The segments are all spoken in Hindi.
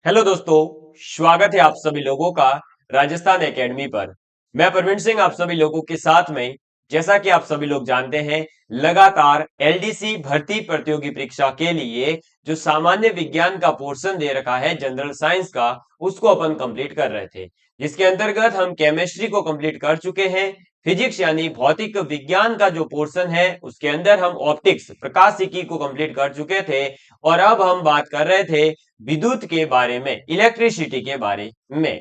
हेलो दोस्तों, स्वागत है आप सभी लोगों का राजस्थान एकेडमी पर। मैं प्रवीण सिंह आप सभी लोगों के साथ में। जैसा कि आप सभी लोग जानते हैं, लगातार एलडीसी भर्ती प्रतियोगी परीक्षा के लिए जो सामान्य विज्ञान का पोर्शन दे रखा है जनरल साइंस का, उसको अपन कंप्लीट कर रहे थे। जिसके अंतर्गत हम केमिस्ट्री को कंप्लीट कर चुके हैं। फिजिक्स यानी भौतिक विज्ञान का जो पोर्शन है उसके अंदर हम ऑप्टिक्स प्रकाशिकी को कंप्लीट कर चुके थे। और अब हम बात कर रहे थे विद्युत के बारे में, इलेक्ट्रिसिटी के बारे में।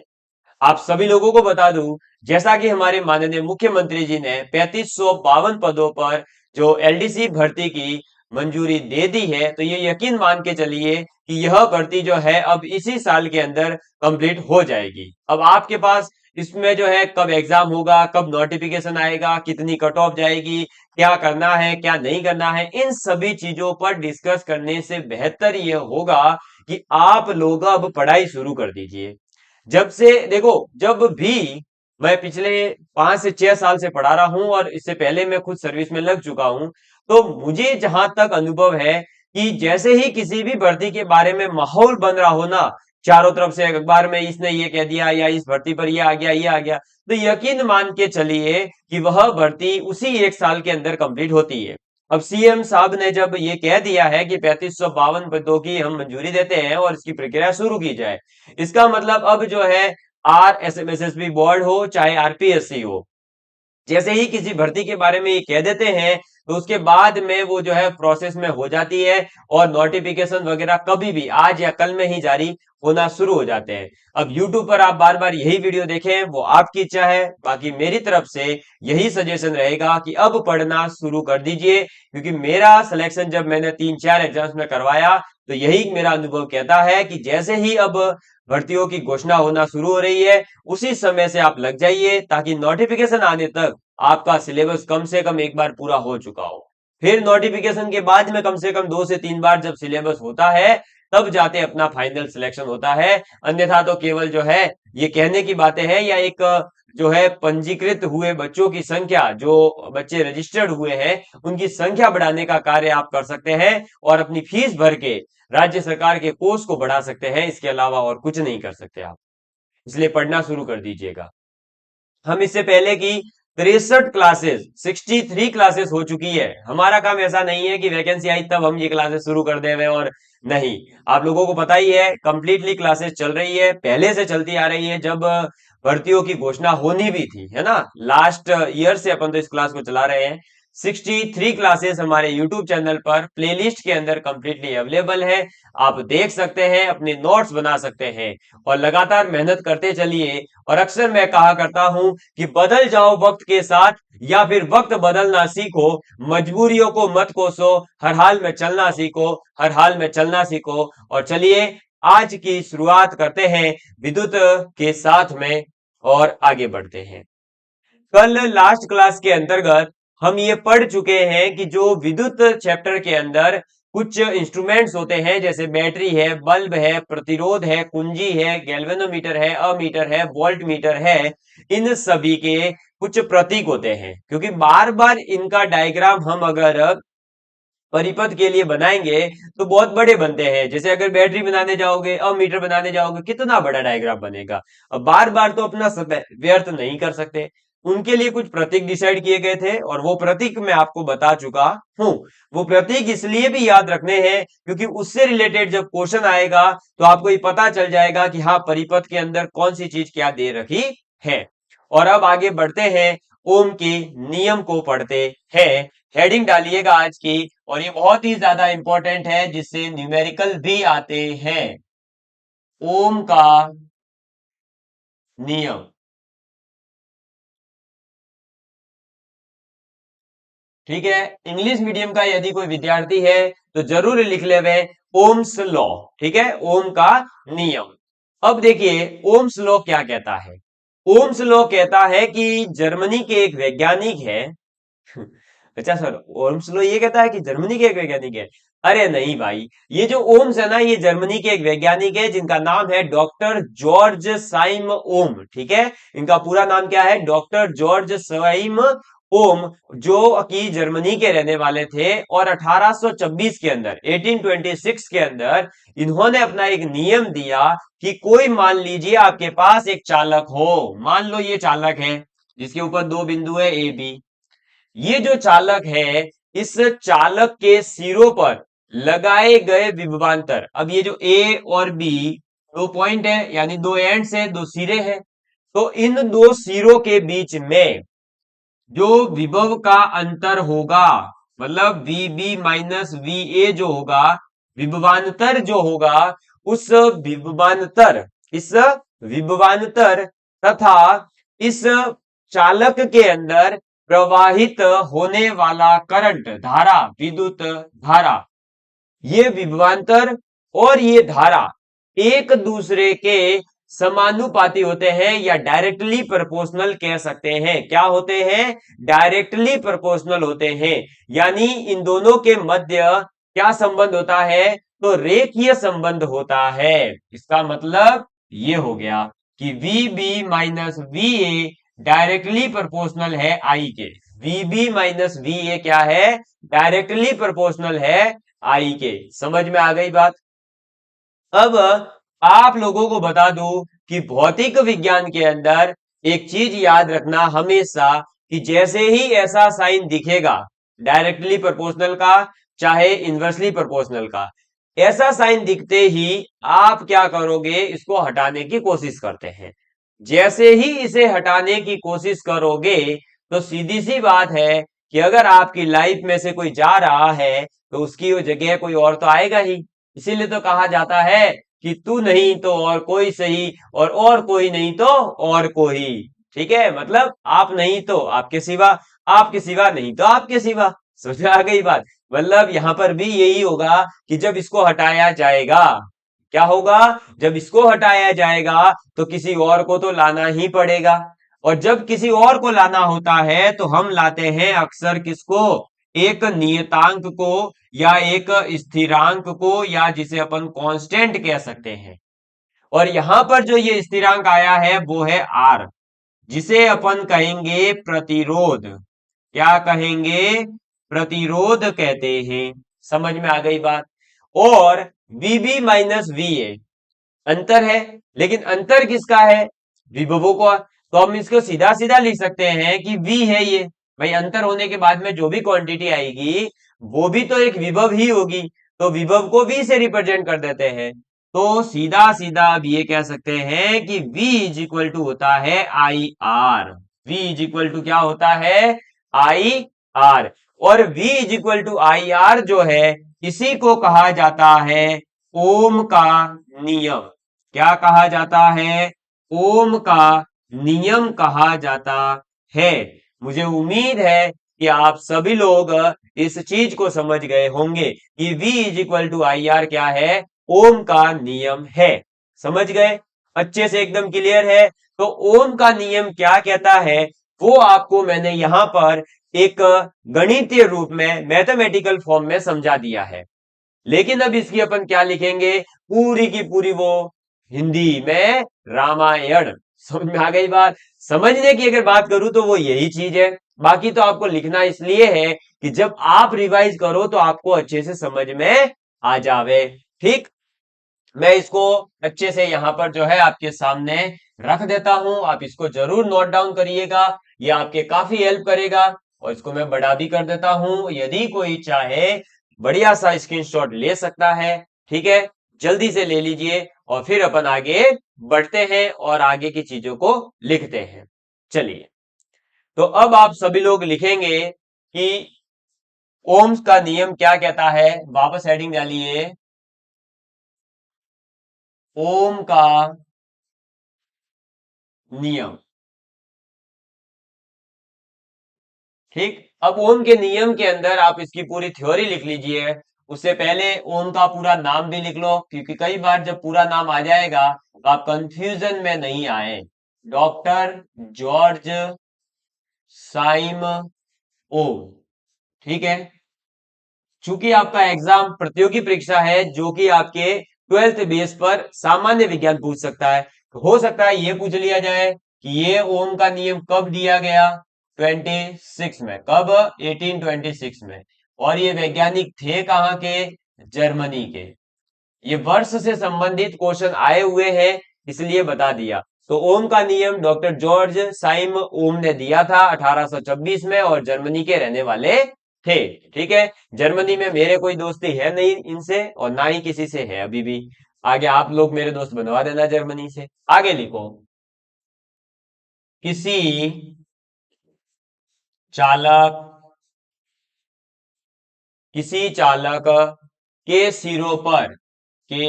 आप सभी लोगों को बता दूं, जैसा कि हमारे माननीय मुख्यमंत्री जी ने 3552 पदों पर जो एलडीसी भर्ती की मंजूरी दे दी है, तो ये यकीन मान के चलिए कि यह भर्ती जो है अब इसी साल के अंदर कंप्लीट हो जाएगी। अब आपके पास इसमें जो है कब एग्जाम होगा, कब नोटिफिकेशन आएगा, कितनी कट ऑफ जाएगी, क्या करना है क्या नहीं करना है, इन सभी चीजों पर डिस्कस करने से बेहतर यह होगा कि आप लोग अब पढ़ाई शुरू कर दीजिए। जब से देखो, जब भी मैं पिछले 5 से 6 साल से पढ़ा रहा हूं और इससे पहले मैं खुद सर्विस में लग चुका हूं, तो मुझे जहां तक अनुभव है कि जैसे ही किसी भी भर्ती के बारे में माहौल बन रहा हो ना, चारों तरफ से अखबार में इसने ये कह दिया या इस भर्ती पर ये आ गया ये आ गया, तो यकीन मान के चलिए कि वह भर्ती उसी 1 साल के अंदर कंप्लीट होती है। अब सीएम साहब ने जब ये कह दिया है कि 3552 पदों की हम मंजूरी देते हैं और इसकी प्रक्रिया शुरू की जाए, इसका मतलब अब जो है R S M S S B board हो चाहे आरपीएससी हो, जैसे ही किसी भर्ती के बारे में ये कह देते हैं, तो उसके बाद में वो जो है प्रोसेस में हो जाती है और नोटिफिकेशन वगैरह कभी भी आज या कल में ही जारी होना शुरू हो जाते हैं। अब यूट्यूब पर आप बार बार यही वीडियो देखें वो आपकी इच्छा है, बाकी मेरी तरफ से यही सजेशन रहेगा कि अब पढ़ना शुरू कर दीजिए, क्योंकि मेरा सिलेक्शन जब मैंने 3-4 एग्जाम्स में करवाया, तो यही मेरा अनुभव कहता है कि जैसे ही अब भर्तियों की घोषणा होना शुरू हो रही है, उसी समय से आप लग जाइए ताकि नोटिफिकेशन आने तक आपका सिलेबस कम से कम एक बार पूरा हो चुका हो। फिर नोटिफिकेशन के बाद में कम से कम 2 से 3 बार जब सिलेबस होता है, तब जाते अपना फाइनल सिलेक्शन होता है। अन्यथा तो केवल जो है ये कहने की बातें हैं, या एक जो है पंजीकृत हुए बच्चों की संख्या, जो बच्चे रजिस्टर्ड हुए हैं उनकी संख्या बढ़ाने का कार्य आप कर सकते हैं और अपनी फीस भर के राज्य सरकार के कोर्स को बढ़ा सकते हैं। इसके अलावा और कुछ नहीं कर सकते आप। इसलिए पढ़ना शुरू कर दीजिएगा। हम इससे पहले की 63 क्लासेस, 63 क्लासेस हो चुकी है। हमारा काम ऐसा नहीं है कि वैकेंसी आई तब हम ये क्लासेस शुरू कर दें और नहीं, आप लोगों को पता ही है कंप्लीटली क्लासेस चल रही है, पहले से चलती आ रही है। जब भर्तियों की घोषणा होनी भी थी, है ना, लास्ट ईयर से अपन तो इस क्लास को चला रहे हैं। 63 क्लासेस हमारे यूट्यूब चैनल पर प्लेलिस्ट के अंदर कंप्लीटली अवेलेबल है। आप देख सकते हैं, अपने नोट्स बना सकते हैं और लगातार मेहनत करते चलिए। और अक्सर मैं कहा करता हूं कि बदल जाओ वक्त के साथ, या फिर वक्त बदलना सीखो, मजबूरियों को मत कोसो, हर हाल में चलना सीखो, हर हाल में चलना सीखो। और चलिए आज की शुरुआत करते हैं विद्युत के साथ में और आगे बढ़ते हैं। कल लास्ट क्लास के अंतर्गत हम ये पढ़ चुके हैं कि जो विद्युत चैप्टर के अंदर कुछ इंस्ट्रूमेंट्स होते हैं, जैसे बैटरी है, बल्ब है, प्रतिरोध है, कुंजी है, गैल्वेनोमीटर है, अमीटर है, वोल्ट मीटर है, इन सभी के कुछ प्रतीक होते हैं। क्योंकि बार बार इनका डायग्राम हम अगर परिपथ के लिए बनाएंगे तो बहुत बड़े बनते हैं। जैसे अगर बैटरी बनाने जाओगे, अमीटर बनाने जाओगे, कितना बड़ा डायग्राम बनेगा। अब बार बार तो अपना समय व्यर्थ नहीं कर सकते। उनके लिए कुछ प्रतीक डिसाइड किए गए थे और वो प्रतीक मैं आपको बता चुका हूं। वो प्रतीक इसलिए भी याद रखने हैं क्योंकि उससे रिलेटेड जब क्वेश्चन आएगा तो आपको ये पता चल जाएगा कि हाँ, परिपथ के अंदर कौन सी चीज क्या दे रखी है। और अब आगे बढ़ते हैं, ओम के नियम को पढ़ते हैं। हेडिंग डालिएगा आज की, और ये बहुत ही ज्यादा इंपॉर्टेंट है, जिससे न्यूमेरिकल भी आते हैं। ओम का नियम, ठीक है। इंग्लिश मीडियम का यदि कोई विद्यार्थी है तो जरूर लिख ले वे ओम्स लॉ, ठीक है, ओम का नियम। अब देखिए ओम्स लॉ क्या कहता है। ओम्स लॉ कहता है कि जर्मनी के एक वैज्ञानिक है। अच्छा सर, ओम्स लॉ ये कहता है कि जर्मनी के एक वैज्ञानिक है? अरे नहीं भाई, ये जो ओम्स है ना, ये जर्मनी के एक वैज्ञानिक है जिनका नाम है डॉक्टर जॉर्ज साइम ओम, ठीक है। इनका पूरा नाम क्या है? डॉक्टर जॉर्ज साइम ओम, जो कि जर्मनी के रहने वाले थे, और 1826 के अंदर 1826 के अंदर इन्होंने अपना एक नियम दिया कि कोई, मान लीजिए आपके पास एक चालक हो, मान लो ये चालक है जिसके ऊपर दो बिंदु है ए बी। ये जो चालक है, इस चालक के सिरों पर लगाए गए विभवांतर, अब ये जो ए और बी दो पॉइंट है, यानी दो एंड्स है, दो सिरे हैं, तो इन दो सिरों के बीच में जो विभव का अंतर होगा, मतलब V B minus V A जो होगा, विभवांतर जो होगा, उस विभवांतर, इस विभवांतर तथा इस चालक के अंदर प्रवाहित होने वाला करंट, धारा, विद्युत धारा, ये विभवांतर और ये धारा एक दूसरे के समानुपाती होते हैं, या डायरेक्टली प्रोपोर्शनल कह सकते हैं। क्या होते हैं? डायरेक्टली प्रोपोर्शनल होते हैं, यानी इन दोनों के मध्य क्या संबंध होता है? तो रेखीय संबंध होता है। इसका मतलब ये हो गया कि V B minus V A directly proportional है आई के। V B minus V A क्या है? डायरेक्टली प्रोपोर्शनल है आई के। समझ में आ गई बात? अब आप लोगों को बता दूं कि भौतिक विज्ञान के अंदर एक चीज याद रखना हमेशा, कि जैसे ही ऐसा साइन दिखेगा, डायरेक्टली प्रोपोर्शनल का चाहे इनवर्सली प्रोपोर्शनल का, ऐसा साइन दिखते ही आप क्या करोगे? इसको हटाने की कोशिश करते हैं। जैसे ही इसे हटाने की कोशिश करोगे तो सीधी सी बात है कि अगर आपकी लाइफ में से कोई जा रहा है तो उसकी वो जगह कोई और तो आएगा ही। इसीलिए तो कहा जाता है कि तू नहीं तो और कोई सही, और कोई नहीं तो और कोई। ठीक है, मतलब आप नहीं तो आपके सिवा, आपके सिवा नहीं तो आपके सिवा। समझ में आ गई बात? मतलब यहां पर भी यही होगा कि जब इसको हटाया जाएगा, क्या होगा? जब इसको हटाया जाएगा तो किसी और को तो लाना ही पड़ेगा, और जब किसी और को लाना होता है तो हम लाते हैं अक्सर किसको? एक नियतांक को, या एक स्थिरांक को, या जिसे अपन कांस्टेंट कह सकते हैं। और यहां पर जो ये स्थिरांक आया है वो है आर, जिसे अपन कहेंगे प्रतिरोध। क्या कहेंगे? प्रतिरोध कहते हैं। समझ में आ गई बात? और वीबी माइनस वी ए अंतर है, लेकिन अंतर किसका है? विभवों को। तो हम इसको सीधा सीधा लिख सकते हैं कि v है ये। भाई अंतर होने के बाद में जो भी क्वांटिटी आएगी वो भी तो एक विभव ही होगी, तो विभव को v से रिप्रेजेंट कर देते हैं। तो सीधा सीधा अब ये कह सकते हैं कि v इज इक्वल टू होता है I R. v is equal to क्या होता है? I R. और v is equal to I R जो है, इसी को कहा जाता है ओम का नियम। क्या कहा जाता है? ओम का नियम कहा जाता है। मुझे उम्मीद है कि आप सभी लोग इस चीज को समझ गए होंगे कि V is equal to I R क्या है? ओम का नियम है। समझ गए? अच्छे से एकदम क्लियर है? तो ओम का नियम क्या कहता है वो आपको मैंने यहां पर एक गणितीय रूप में, मैथमेटिकल फॉर्म में समझा दिया है। लेकिन अब इसकी अपन क्या लिखेंगे? पूरी की पूरी वो हिंदी में रामायण। समझ में आ गई बात? समझने की अगर बात करूं तो वो यही चीज है। बाकी तो आपको लिखना इसलिए है कि जब आप रिवाइज करो तो आपको अच्छे से समझ में आ जावे। ठीक, मैं इसको अच्छे से यहां पर जो है आपके सामने रख देता हूं, आप इसको जरूर नोट डाउन करिएगा, ये आपके काफी हेल्प करेगा। और इसको मैं बड़ा भी कर देता हूं, यदि कोई चाहे बढ़िया सा स्क्रीनशॉट ले सकता है। ठीक है, जल्दी से ले लीजिए और फिर अपन आगे बढ़ते हैं और आगे की चीजों को लिखते हैं। चलिए, तो अब आप सभी लोग लिखेंगे कि ओम्स का नियम क्या कहता है। वापस हेडिंग डालिए, ओम का नियम। ठीक, अब ओम के नियम के अंदर आप इसकी पूरी थ्योरी लिख लीजिए। उससे पहले ओम का पूरा नाम भी लिख लो, क्योंकि कई बार जब पूरा नाम आ जाएगा तो आप कंफ्यूजन में नहीं आए। डॉक्टर जॉर्ज साइम ओम। ठीक है, चूंकि आपका एग्जाम प्रतियोगी परीक्षा है जो कि आपके 12th बेस पर सामान्य विज्ञान पूछ सकता है, तो हो सकता है ये पूछ लिया जाए कि ये ओम का नियम कब दिया गया, 1826 में। कब? 1826 में। और ये वैज्ञानिक थे कहाँ के? जर्मनी के। ये वर्ष से संबंधित क्वेश्चन आए हुए हैं, इसलिए बता दिया। तो ओम का नियम डॉक्टर जॉर्ज साइम ओम ने दिया था 1826 में, और जर्मनी के रहने वाले थे। ठीक है, जर्मनी में मेरे कोई दोस्ती है नहीं इनसे, और ना ही किसी से है अभी भी। आगे आप लोग मेरे दोस्त बनवा देना जर्मनी से। आगे लिखो, किसी चालक के सिरों पर के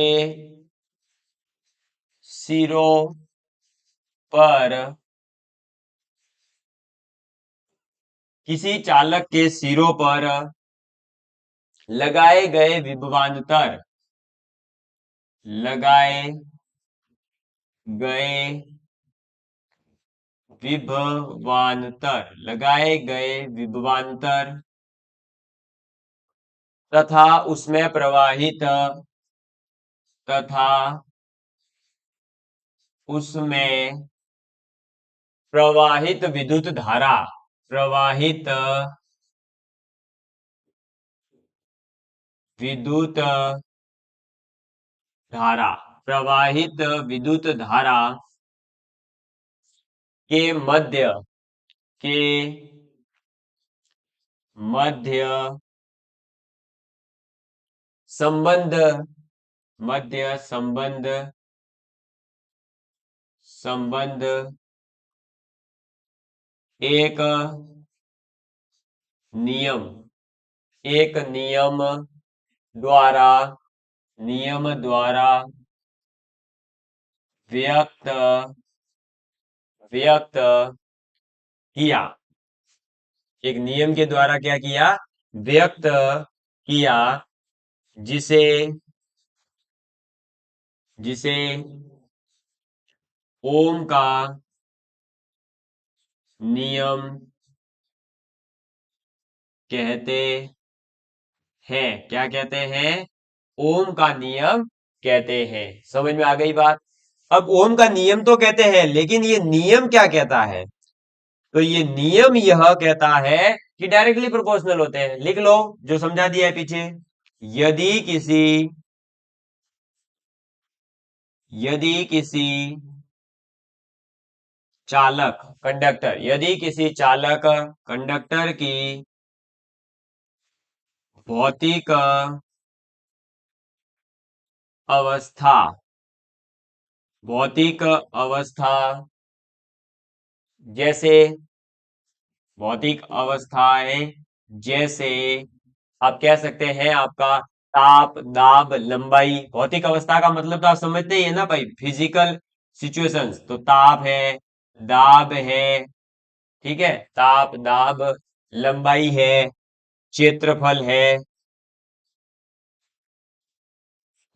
सिरों पर किसी चालक के सिरों पर लगाए गए विभवांतर लगाए गए विभवांतर तथा तथा उसमें प्रवाहित विद्युत धारा विद्युत धारा के के मध्य संबंध संबंध एक नियम द्वारा व्यक्त किया। एक नियम के द्वारा क्या किया? व्यक्त किया, जिसे ओम का नियम कहते हैं। क्या कहते हैं? ओम का नियम कहते हैं। समझ में आ गई बात? अब ओम का नियम तो कहते हैं, लेकिन ये नियम क्या कहता है? तो ये नियम यह कहता है कि डायरेक्टली प्रोपोर्शनल होते हैं। लिख लो जो समझा दिया है पीछे। यदि किसी कंडक्टर की भौतिक अवस्था जैसे भौतिक अवस्थाएं जैसे आप कह सकते हैं आपका ताप, दाब, लंबाई। भौतिक अवस्था का मतलब तो आप समझते ही है ना भाई, फिजिकल सिचुएशंस। तो ताप है, दाब है, ठीक है, ताप, दाब, लंबाई है, क्षेत्रफल है,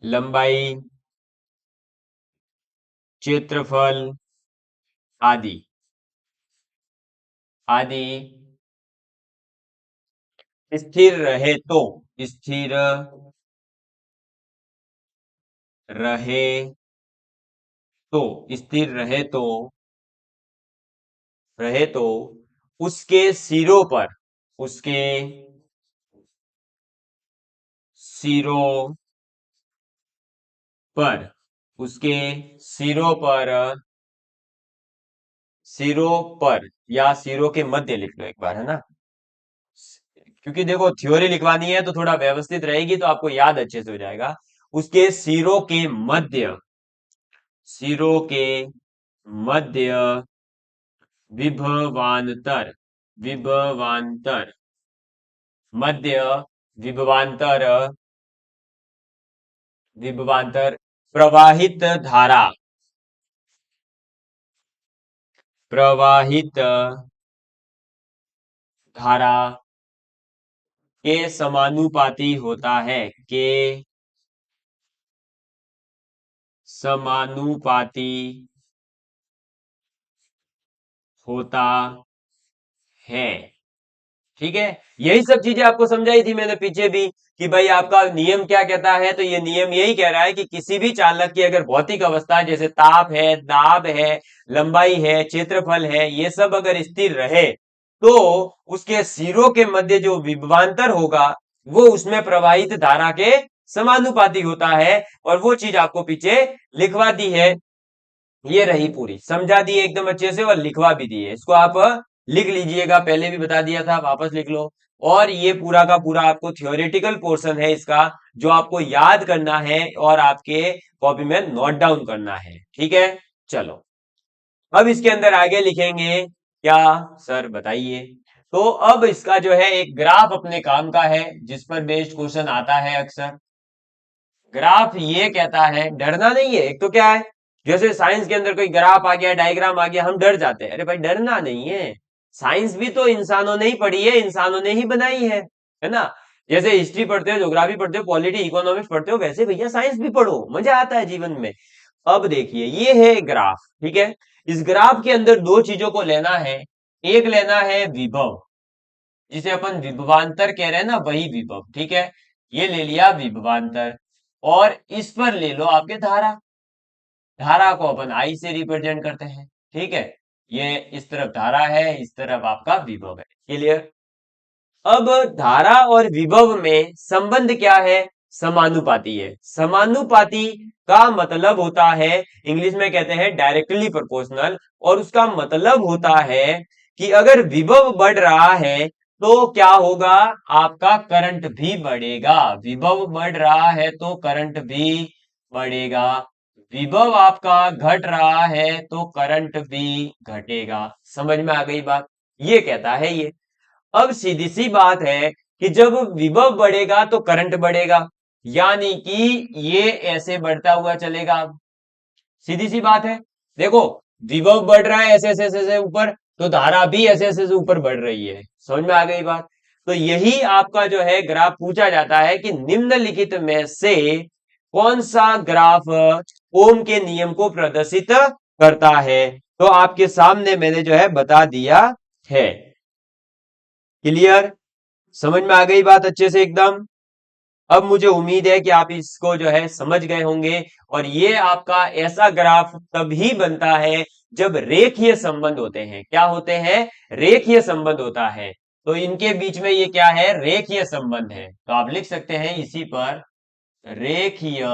लंबाई, क्षेत्रफल आदि आदि स्थिर रहे स्थिर रहे तो उसके सिरों पर उसके सिरों पर उसके सिरों पर या सिरों के मध्य लिख लो एक बार, है ना? क्योंकि देखो थ्योरी लिखवानी है तो थोड़ा व्यवस्थित रहेगी, तो आपको याद अच्छे से हो जाएगा। उसके सिरों के मध्य विभवांतर विभवांतर मध्य विभवांतर विभवांतर प्रवाहित धारा के समानुपाती होता है। के समानुपाती होता है। ठीक है, यही सब चीजें आपको समझाई थी मैंने पीछे भी, कि भाई आपका नियम क्या कहता है। तो ये नियम यही कह रहा है कि किसी भी चालक की अगर भौतिक अवस्था जैसे ताप है, दाब है, लंबाई है, क्षेत्रफल है, ये सब अगर स्थिर रहे तो उसके सिरों के मध्य जो विभवांतर होगा वो उसमें प्रवाहित धारा के समानुपाती होता है, और वो चीज आपको पीछे लिखवा दी है। ये रही पूरी, समझा दी एकदम अच्छे से और लिखवा भी दी है। इसको आप लिख लीजिएगा, पहले भी बता दिया था, वापस लिख लो। और ये पूरा का पूरा आपको थियोरेटिकल पोर्शन है इसका, जो आपको याद करना है और आपके कॉपी में नोट डाउन करना है। ठीक है, चलो अब इसके अंदर आगे लिखेंगे क्या सर, बताइए। तो अब इसका जो है एक ग्राफ अपने काम का है, जिस पर बेस्ड क्वेश्चन आता है अक्सर। ग्राफ ये कहता है, डरना नहीं है। एक तो क्या है, जैसे साइंस के अंदर कोई ग्राफ आ गया, डायग्राम आ गया, हम डर जाते हैं। अरे भाई डरना नहीं है, साइंस भी तो इंसानों ने ही पढ़ी है, इंसानों ने ही बनाई है ना। जैसे हिस्ट्री पढ़ते हो, ज्योग्राफी पढ़ते हो, पॉलिटी इकोनॉमिक्स पढ़ते हो, वैसे भैया साइंस भी पढ़ो, मजा आता है जीवन में। अब देखिए ये है ग्राफ, ठीक है। इस ग्राफ के अंदर दो चीजों को लेना है। एक लेना है विभव, जिसे अपन विभवांतर कह रहे हैं ना, वही विभव, ठीक है। ये ले लिया विभवांतर, और इस पर ले लो आपके धारा। धारा को अपन आई से रिप्रेजेंट करते हैं, ठीक है। ये इस तरफ धारा है, इस तरफ आपका विभव है। क्लियर। अब धारा और विभव में संबंध क्या है, समानुपाती है। समानुपाती का मतलब होता है, इंग्लिश में कहते हैं डायरेक्टली प्रोपोर्शनल, और उसका मतलब होता है कि अगर विभव बढ़ रहा है तो क्या होगा, आपका करंट भी बढ़ेगा। विभव बढ़ रहा है तो करंट भी बढ़ेगा, विभव आपका घट रहा है तो करंट भी घटेगा। समझ में आ गई बात, ये कहता है ये। अब सीधी सी बात है कि जब विभव बढ़ेगा तो करंट बढ़ेगा, यानी कि ये ऐसे बढ़ता हुआ चलेगा। अब सीधी सी बात है, देखो विभव बढ़ रहा है ऐसे ऐसे ऐसे ऐसे ऊपर, तो धारा भी ऐसे ऐसे ऐसे ऊपर बढ़ रही है। समझ में आ गई बात। तो यही आपका जो है ग्राफ पूछा जाता है कि निम्नलिखित में से कौन सा ग्राफ ओम के नियम को प्रदर्शित करता है। तो आपके सामने मैंने जो है बता दिया है। क्लियर, समझ में आ गई बात अच्छे से एकदम। अब मुझे उम्मीद है कि आप इसको जो है समझ गए होंगे। और ये आपका ऐसा ग्राफ तभी बनता है जब रेखीय संबंध होते हैं। क्या होते हैं, रेखीय संबंध होता है। तो इनके बीच में ये क्या है, रेखीय संबंध है। तो आप लिख सकते हैं इसी पर, रेखीय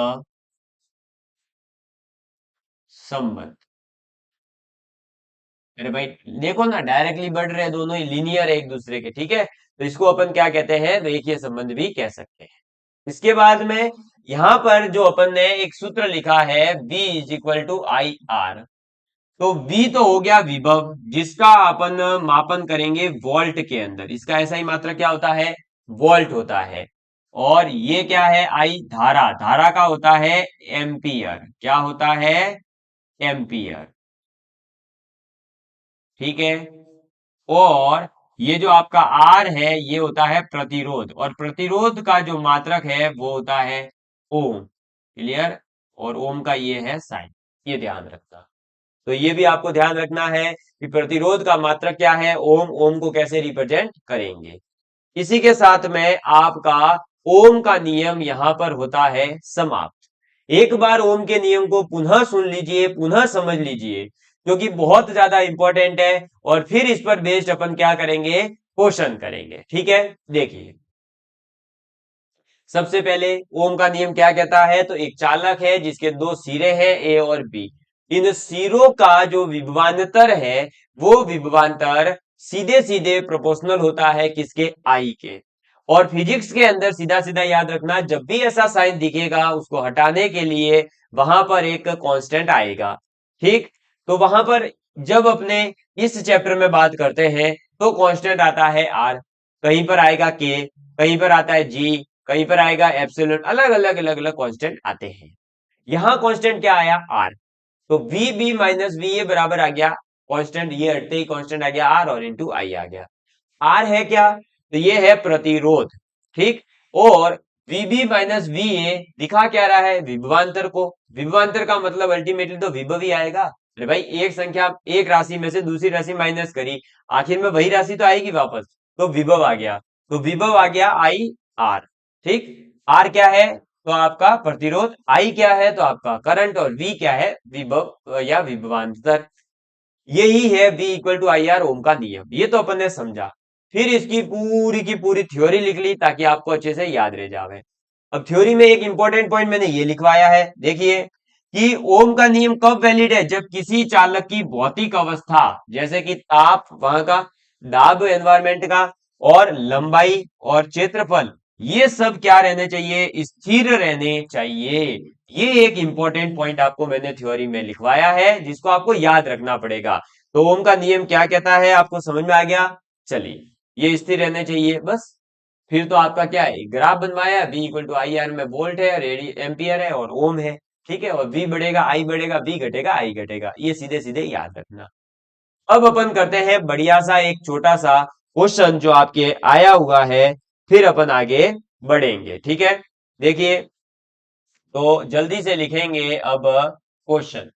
संबंध। अरे भाई देखो ना, डायरेक्टली बढ़ रहे हैं, दोनों ही लीनियर है एक दूसरे के, ठीक है। तो इसको अपन क्या कहते हैं, रेखीय संबंध भी कह सकते हैं। इसके बाद में यहां पर जो अपन ने एक सूत्र लिखा है, V is equal to I R. तो V तो हो गया विभव, जिसका अपन मापन करेंगे वोल्ट के अंदर। इसका ऐसा ही मात्रा क्या होता है, वोल्ट होता है। और ये क्या है, I धारा, धारा का होता है एम्पियर। क्या होता है, एम्पियर, ठीक है। और ये जो आपका आर है ये होता है प्रतिरोध, और प्रतिरोध का जो मात्रक है वो होता है ओम। क्लियर। और ओम का ये है साइन, ये ध्यान रखना। तो ये भी आपको ध्यान रखना है कि प्रतिरोध का मात्रक क्या है, ओम। ओम को कैसे रिप्रेजेंट करेंगे। इसी के साथ में आपका ओम का नियम यहां पर होता है समाप्त। एक बार ओम के नियम को पुनः सुन लीजिए, पुनः समझ लीजिए, क्योंकि बहुत ज्यादा इंपॉर्टेंट है। और फिर इस पर बेस्ड अपन क्या करेंगे, क्वेश्चन करेंगे। ठीक है, देखिए सबसे पहले ओम का नियम क्या कहता है, तो एक चालक है जिसके दो सिरे हैं, ए और बी। इन सिरों का जो विभवांतर है वो विभवांतर सीधे सीधे प्रोपोर्शनल होता है किसके, आई के। और फिजिक्स के अंदर सीधा सीधा याद रखना, जब भी ऐसा साइन दिखेगा उसको हटाने के लिए वहां पर एक कांस्टेंट आएगा। ठीक, तो वहां पर जब अपने इस चैप्टर में बात करते हैं तो कांस्टेंट आता है आर, कहीं पर आएगा के, कहीं पर आता है जी, कहीं पर आएगा एप्सिलॉन, अलग अलग अलग अलग कांस्टेंट आते हैं। यहां कांस्टेंट क्या आया, आर। तो V B minus V A बराबर आ गया कांस्टेंट, ये हटते ही कांस्टेंट आ गया आर, और इंटू आई आ गया। आर है क्या, तो ये है प्रतिरोध, ठीक। और वीबी माइनस वी ए दिखा क्या रहा है, विभवांतर को। विभवांतर का मतलब अल्टीमेटली तो विभव ही आएगा। अरे भाई एक संख्या, एक राशि में से दूसरी राशि माइनस करी, आखिर में वही राशि तो आएगी वापस, तो विभव आ गया। तो विभव आ गया आई आर, ठीक। आर क्या है, तो आपका प्रतिरोध, आई क्या है तो आपका करंट, और वी क्या है, विभव या विभवांतर। यही है V equal to I R, Ohm का नियम। ये तो अपन ने समझा। फिर इसकी पूरी की पूरी थ्योरी लिख ली ताकि आपको अच्छे से याद रह जावे। अब थ्योरी में एक इंपॉर्टेंट पॉइंट मैंने ये लिखवाया है, देखिए कि ओम का नियम कब वैलिड है, जब किसी चालक की भौतिक अवस्था, जैसे कि ताप, वहां का दाब एनवायरमेंट का, और लंबाई और क्षेत्रफल, ये सब क्या रहने चाहिए, स्थिर रहने चाहिए। ये एक इंपॉर्टेंट पॉइंट आपको मैंने थ्योरी में लिखवाया है, जिसको आपको याद रखना पड़ेगा। तो ओम का नियम क्या कहता है, आपको समझ में आ गया। चलिए, ये स्थिर रहने चाहिए बस। फिर तो आपका क्या है, ग्राफ बनवाया, V equal to I R में वोल्ट है, रेडी एम्पियर है और ओम है, ठीक है। और V बढ़ेगा, I बढ़ेगा, V घटेगा, I घटेगा। ये सीधे सीधे याद रखना। अब अपन करते हैं बढ़िया सा एक छोटा सा क्वेश्चन जो आपके आया हुआ है, फिर अपन आगे बढ़ेंगे, ठीक है। देखिए, तो जल्दी से लिखेंगे अब क्वेश्चन,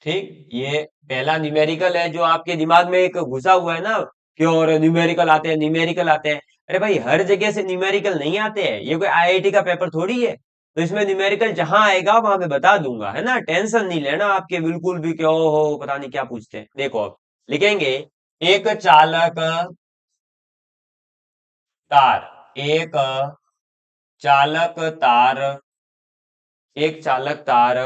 ठीक। ये पहला न्यूमेरिकल है जो आपके दिमाग में एक घुसा हुआ है ना, कि और न्यूमेरिकल आते हैं, न्यूमेरिकल आते हैं। अरे भाई, हर जगह से न्यूमेरिकल नहीं आते हैं, ये कोई आईआईटी का पेपर थोड़ी है। तो इसमें न्यूमेरिकल जहां आएगा वहां मैं बता दूंगा, है ना, टेंशन नहीं लेना आपके बिल्कुल भी, क्यों हो पता नहीं क्या पूछते हैं। देखो अब लिखेंगे, एक चालक तार, एक चालक तार, एक चालक तार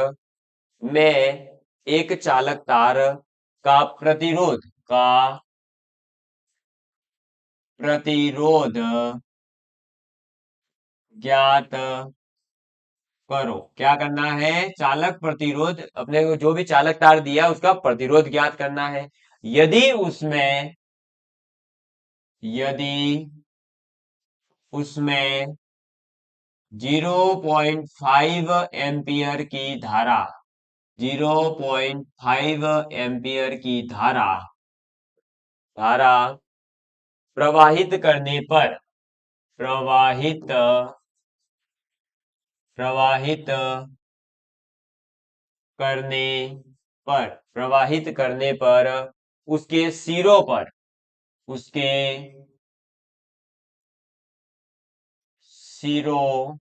में, एक चालक तार का प्रतिरोध, का प्रतिरोध ज्ञात करो। क्या करना है, चालक प्रतिरोध, अपने को जो भी चालक तार दिया उसका प्रतिरोध ज्ञात करना है। यदि उसमें, यदि उसमें 0.5 एम्पियर की धारा, 0.5 एम्पियर की धारा, धारा प्रवाहित करने पर, प्रवाहित, प्रवाहित करने पर, प्रवाहित करने पर उसके सिरों पर, उसके सिरों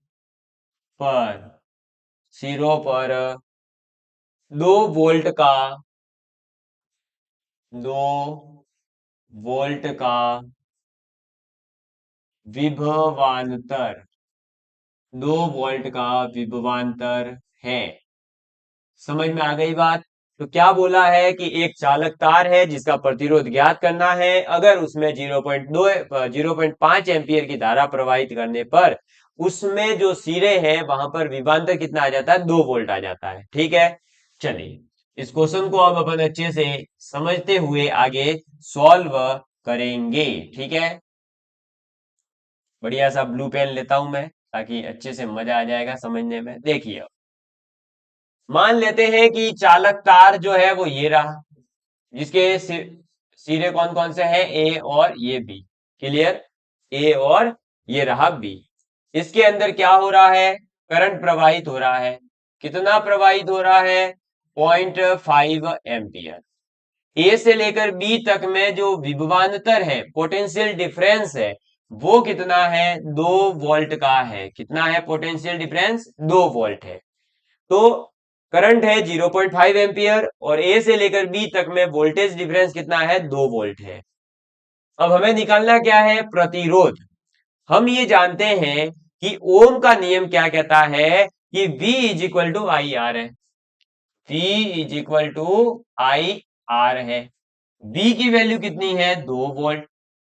पर, सिरों पर 2 वोल्ट का, 2 वोल्ट का विभवांतर, 2 वोल्ट का विभवांतर है। समझ में आ गई बात। तो क्या बोला है कि एक चालक तार है जिसका प्रतिरोध ज्ञात करना है, अगर उसमें 0.2 0.5 एम्पियर की धारा प्रवाहित करने पर उसमें जो सिरे हैं वहां पर विभवांतर कितना आ जाता है, 2 वोल्ट आ जाता है, ठीक है। चलिए, इस क्वेश्चन को अब अपन अच्छे से समझते हुए आगे सॉल्व करेंगे, ठीक है। बढ़िया सा ब्लू पेन लेता हूं मैं, ताकि अच्छे से मजा आ जाएगा समझने में। देखिए, मान लेते हैं कि चालक तार जो है वो ये रहा, जिसके सिरे कौन कौन से हैं, ए और ये बी। क्लियर, ए और ये रहा बी। इसके अंदर क्या हो रहा है, करंट प्रवाहित हो रहा है। कितना प्रवाहित हो रहा है, 0.5 एम्पियर। ए से लेकर बी तक में जो विभवांतर है, पोटेंशियल डिफरेंस है, वो कितना है, 2 वोल्ट का है। कितना है पोटेंशियल डिफरेंस, 2 वोल्ट है। तो करंट है 0.5 एम्पियर और ए से लेकर बी तक में वोल्टेज डिफरेंस कितना है, 2 वोल्ट है। अब हमें निकालना क्या है, प्रतिरोध। हम ये जानते हैं कि ओम का नियम क्या कहता है कि V is equal to I R है। V is equal to I R है। B की वैल्यू कितनी है, 2 वोल्ट।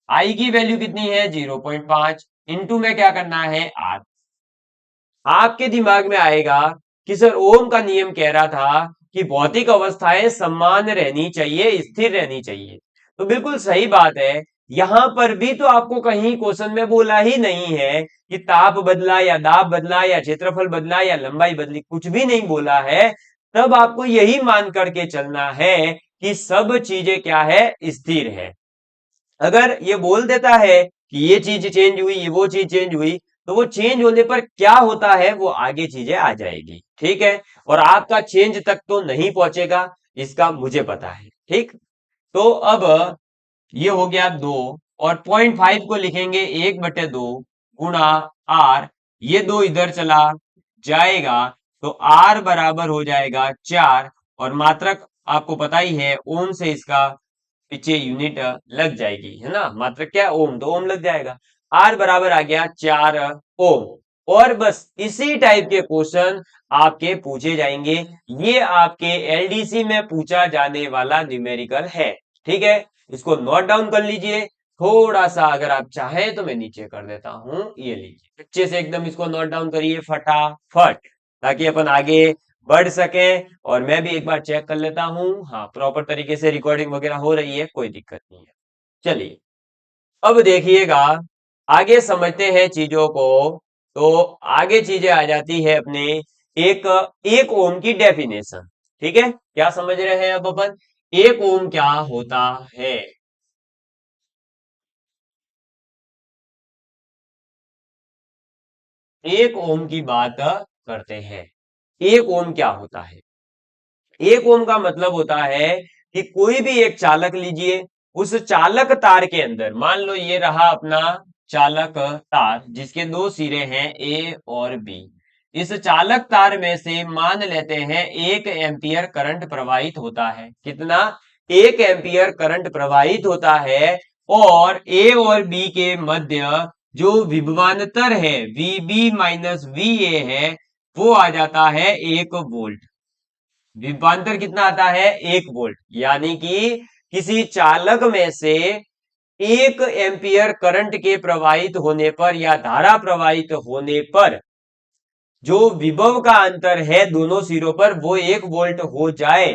I की वैल्यू कितनी है, 0.5। इंटू में क्या करना है, R। आपके दिमाग में आएगा कि सर ओम का नियम कह रहा था कि भौतिक अवस्थाएं समान रहनी चाहिए, स्थिर रहनी चाहिए। तो बिल्कुल सही बात है। यहां पर भी तो आपको कहीं क्वेश्चन में बोला ही नहीं है कि ताप बदला या दाब बदला या क्षेत्रफल बदला या लंबाई बदली, कुछ भी नहीं बोला है। तब आपको यही मान करके चलना है कि सब चीजें क्या है, स्थिर है। अगर ये बोल देता है कि ये चीज चेंज हुई, ये वो चीज चेंज हुई, तो वो चेंज होने पर क्या होता है वो आगे चीजें आ जाएगी, ठीक है। और आपका चेंज तक तो नहीं पहुंचेगा, इसका मुझे पता है, ठीक। तो अब ये हो गया 2, और 0.5 को लिखेंगे 1/2 गुणा आर। ये 2 इधर चला जाएगा तो आर बराबर हो जाएगा 4। और मात्रक आपको पता ही है ओम से इसका पीछे यूनिट लग जाएगी, है ना। मात्रक क्या है, ओम, तो ओम लग जाएगा। आर बराबर आ गया 4 ओम। और बस इसी टाइप के क्वेश्चन आपके पूछे जाएंगे। ये आपके एलडीसी में पूछा जाने वाला न्यूमेरिकल है, ठीक है। इसको नोट डाउन कर लीजिए। थोड़ा सा अगर आप चाहें तो मैं नीचे कर देता हूं, ये लीजिए अच्छे से एकदम इसको नोट डाउन करिए फटाफट, ताकि अपन आगे बढ़ सके। और मैं भी एक बार चेक कर लेता हूं, हाँ प्रॉपर तरीके से रिकॉर्डिंग वगैरह हो रही है, कोई दिक्कत नहीं है। चलिए अब देखिएगा, आगे समझते हैं चीजों को। तो आगे चीजें आ जाती है अपने एक एक ओम की डेफिनेशन, ठीक है। क्या समझ रहे हैं अब अपन, एक ओम क्या होता है। एक ओम की बात करते हैं। एक ओम क्या होता है। एक ओम का मतलब होता है कि कोई भी एक चालक लीजिए, उस चालक तार के अंदर मान लो ये रहा अपना चालक तार, जिसके दो सिरे हैं ए और बी। इस चालक तार में से मान लेते हैं 1 एम्पियर करंट प्रवाहित होता है। कितना, 1 एम्पियर करंट प्रवाहित होता है। और ए और बी के मध्य जो विभवांतर है वीबी माइनस वी ए है, वो आ जाता है 1 वोल्ट। विभवांतर कितना आता है, 1 वोल्ट। यानी कि किसी चालक में से 1 एम्पियर करंट के प्रवाहित होने पर या धारा प्रवाहित होने पर जो विभव का अंतर है दोनों सिरों पर वो 1 वोल्ट हो जाए,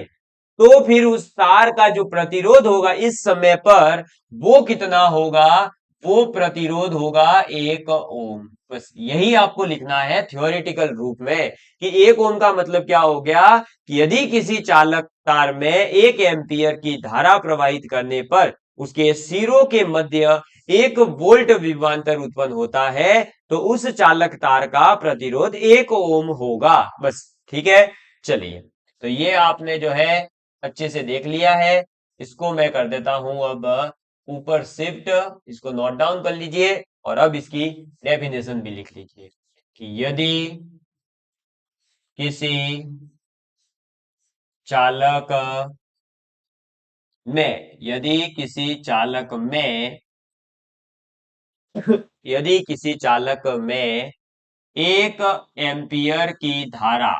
तो फिर उस तार का जो प्रतिरोध होगा इस समय पर वो कितना होगा, वो प्रतिरोध होगा 1 ओम। बस यही आपको लिखना है थ्योरेटिकल रूप में कि 1 ओम का मतलब क्या हो गया कि यदि किसी चालक तार में 1 एम्पियर की धारा प्रवाहित करने पर उसके सिरों के मध्य 1 वोल्ट विभवांतर उत्पन्न होता है, तो उस चालक तार का प्रतिरोध 1 ओम होगा। बस ठीक है। चलिए, तो ये आपने जो है अच्छे से देख लिया है। इसको मैं कर देता हूं अब ऊपर शिफ्ट, इसको नोट डाउन कर लीजिए और अब इसकी डेफिनेशन भी लिख लीजिए कि किसी चालक यदि किसी चालक में यदि किसी चालक में 1 एम्पियर की धारा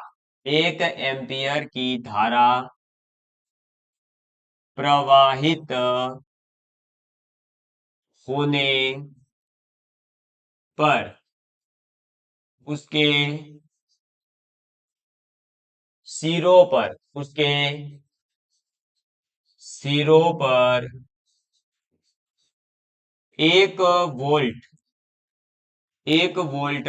1 एम्पियर की धारा प्रवाहित होने पर उसके सिरों पर उसके सिरों पर 1 वोल्ट 1 वोल्ट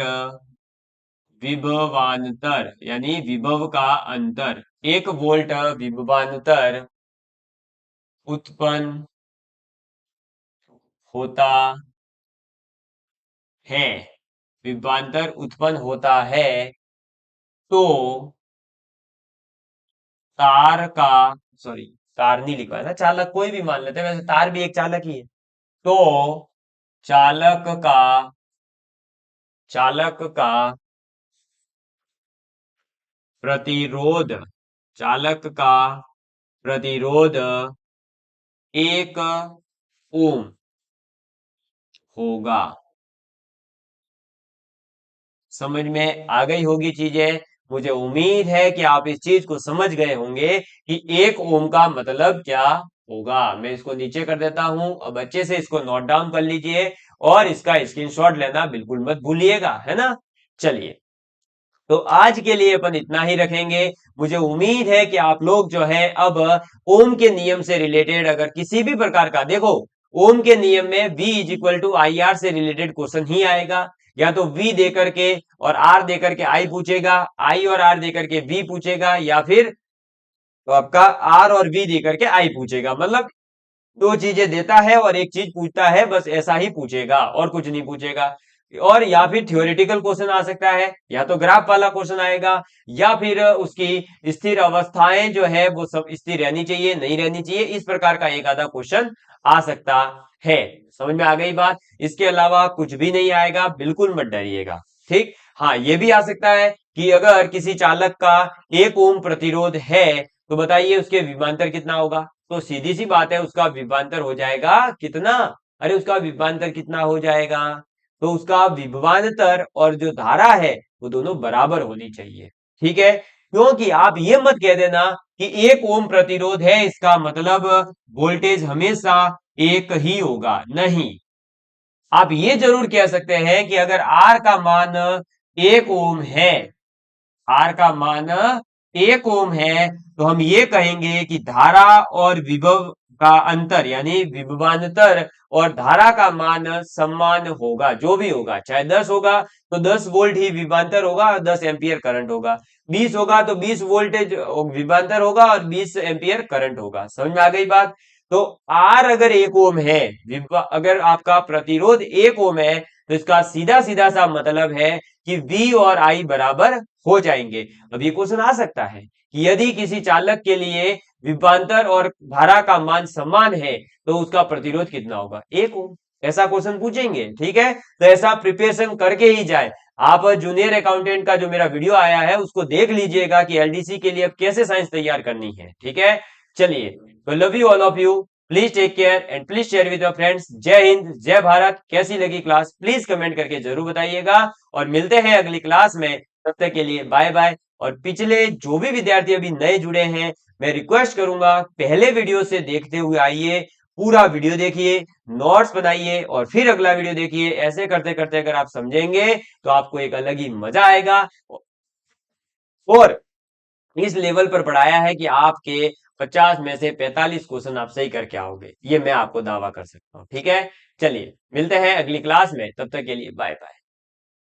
विभवांतर यानी विभव का अंतर 1 वोल्ट विभवांतर उत्पन्न होता है विभवांतर उत्पन्न होता है, तो तार का, सॉरी तार नहीं लिखा है ना, चालक कोई भी मान लेते हैं, वैसे तार भी एक चालक ही है। तो चालक का चालक का प्रतिरोध चालक का प्रतिरोध 1 ओम होगा। समझ में आ गई होगी चीजें। मुझे उम्मीद है कि आप इस चीज को समझ गए होंगे कि 1 ओम का मतलब क्या होगा। मैं इसको नीचे कर देता हूं, अब अच्छे से इसको नोट डाउन कर लीजिए और इसका स्क्रीनशॉट लेना बिल्कुल मत भूलिएगा, है ना। चलिए, तो आज के लिए अपन इतना ही रखेंगे। मुझे उम्मीद है कि आप लोग जो है अब ओम के नियम से रिलेटेड अगर किसी भी प्रकार का, देखो ओम के नियम में V is equal to I R से रिलेटेड क्वेश्चन ही आएगा। या तो V देकर के और R देकर के I पूछेगा, I और R देकर के V पूछेगा, या फिर तो आपका R और V देकर के I पूछेगा। मतलब दो चीजें देता है और एक चीज पूछता है, बस ऐसा ही पूछेगा और कुछ नहीं पूछेगा। और या फिर थ्योरेटिकल क्वेश्चन आ सकता है, या तो ग्राफ वाला क्वेश्चन आएगा, या फिर उसकी स्थिर अवस्थाएं जो है वो सब स्थिर रहनी चाहिए नहीं रहनी चाहिए, इस प्रकार का एक आधा क्वेश्चन आ सकता है। समझ में आ गई बात। इसके अलावा कुछ भी नहीं आएगा, बिल्कुल मत डरिएगा। ठीक, हाँ ये भी आ सकता है कि अगर किसी चालक का 1 ओम प्रतिरोध है तो बताइए उसके विभवांतर कितना होगा। तो सीधी सी बात है, उसका विभवांतर हो जाएगा कितना। अरे उसका विभवांतर कितना हो जाएगा, तो उसका विभवांतर और जो धारा है वो दोनों बराबर होनी चाहिए। ठीक है, क्योंकि आप ये मत कह देना कि 1 ओम प्रतिरोध है इसका मतलब वोल्टेज हमेशा एक ही होगा, नहीं। आप ये जरूर कह सकते हैं कि अगर आर का मान 1 ओम है, आर का मान 1 ओम है, तो हम ये कहेंगे कि धारा और विभव का अंतर यानी विभवांतर और धारा का मान समान होगा। जो भी होगा, चाहे 10 होगा तो 10 वोल्ट ही विभवांतर होगा और 10 एम्पियर करंट होगा, 20 होगा तो 20 वोल्टेज विभवांतर होगा और 20 एम्पियर करंट होगा। समझ में आ गई बात। तो आर अगर 1 ओम है, अगर आपका प्रतिरोध 1 ओम है, तो इसका सीधा सीधा सा मतलब है कि V और I बराबर हो जाएंगे। अब ये क्वेश्चन आ सकता है कि यदि किसी चालक के लिए विभवांतर और धारा का मान समान है तो उसका प्रतिरोध कितना होगा, 1 ओम। ऐसा क्वेश्चन पूछेंगे। ठीक है, तो ऐसा प्रिपरेशन करके ही जाए। आप जूनियर अकाउंटेंट का जो मेरा वीडियो आया है उसको देख लीजिएगा कि एलडीसी के लिए अब कैसे साइंस तैयार करनी है। ठीक है, चलिए, तो love you all of you, please take care and please share with your friends. जय हिंद, जय भारत। कैसी लगी क्लास प्लीज कमेंट करके जरूर बताइएगा, और मिलते हैं अगली क्लास में। तब तक के लिए बाय बाय। और पिछले जो भी विद्यार्थी अभी नए जुड़े हैं, मैं रिक्वेस्ट करूंगा पहले वीडियो से देखते हुए आइए, पूरा वीडियो देखिए, नोट्स बनाइए और फिर अगला वीडियो देखिए। ऐसे करते करते अगर आप समझेंगे तो आपको एक अलग ही मजा आएगा। और इस लेवल पर पढ़ाया है कि आपके 50 में से 45 क्वेश्चन आप सही करके आओगे, ये मैं आपको दावा कर सकता हूं। ठीक है, चलिए मिलते हैं अगली क्लास में, तब तक के लिए बाय बाय।